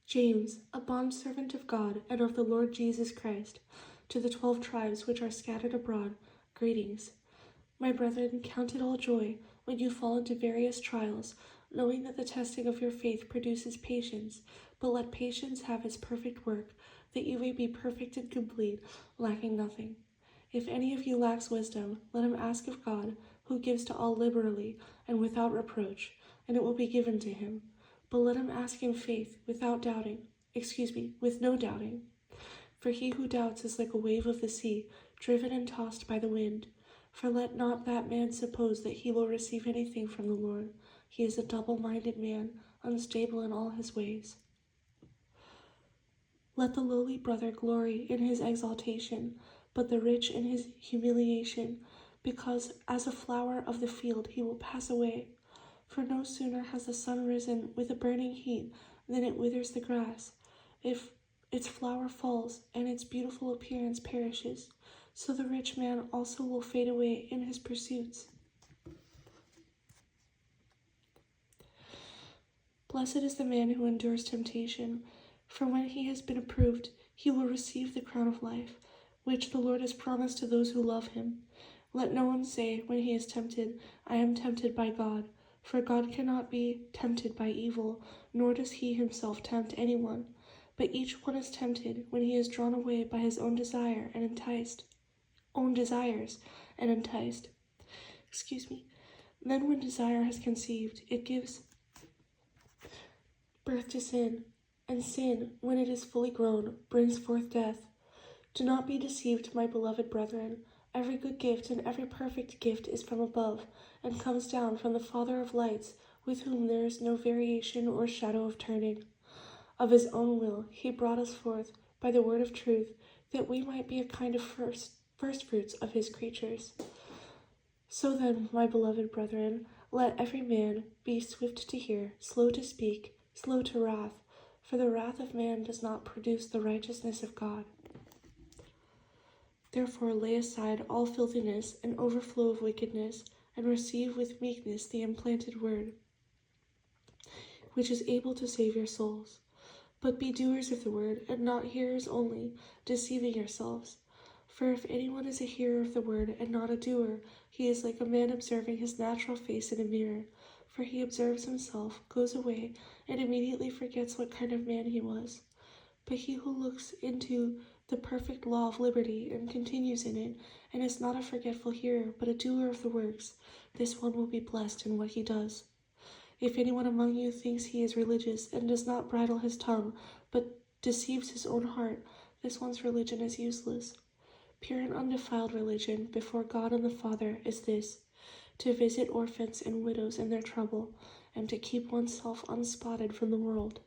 James, a bondservant of God and of the Lord Jesus Christ, to the 12 tribes which are scattered abroad, greetings. My brethren, count it all joy when you fall into various trials, knowing that the testing of your faith produces patience, but let patience have its perfect work, that you may be perfect and complete, lacking nothing. If any of you lacks wisdom, let him ask of God, who gives to all liberally and without reproach, and it will be given to him. But let him ask in faith, with no doubting. For he who doubts is like a wave of the sea, driven and tossed by the wind. For let not that man suppose that he will receive anything from the Lord. He is a double-minded man, unstable in all his ways. Let the lowly brother glory in his exaltation, but the rich in his humiliation, because as a flower of the field he will pass away. For no sooner has the sun risen with a burning heat than it withers the grass. If its flower falls and its beautiful appearance perishes, so the rich man also will fade away in his pursuits. Blessed is the man who endures temptation, for when he has been approved, he will receive the crown of life, which the Lord has promised to those who love him. Let no one say when he is tempted, I am tempted by God. For God cannot be tempted by evil, nor does he himself tempt anyone. But each one is tempted when he is drawn away by his own desires and enticed. Then when desire has conceived, it gives birth to sin, and sin, when it is fully grown, brings forth death. Do not be deceived, my beloved brethren. Every good gift and every perfect gift is from above, and comes down from the Father of lights, with whom there is no variation or shadow of turning. Of his own will he brought us forth by the word of truth, that we might be a kind of first fruits of his creatures. So then, my beloved brethren, let every man be swift to hear, slow to speak, slow to wrath, for the wrath of man does not produce the righteousness of God. Therefore lay aside all filthiness and overflow of wickedness, and receive with meekness the implanted word, which is able to save your souls. But be doers of the word, and not hearers only, deceiving yourselves. For if anyone is a hearer of the word and not a doer, he is like a man observing his natural face in a mirror. For he observes himself, goes away, and immediately forgets what kind of man he was. But he who looks into the perfect law of liberty and continues in it, and is not a forgetful hearer, but a doer of the works, this one will be blessed in what he does. If anyone among you thinks he is religious and does not bridle his tongue, but deceives his own heart, this one's religion is useless. Pure and undefiled religion before God and the Father is this, to visit orphans and widows in their trouble, and to keep oneself unspotted from the world.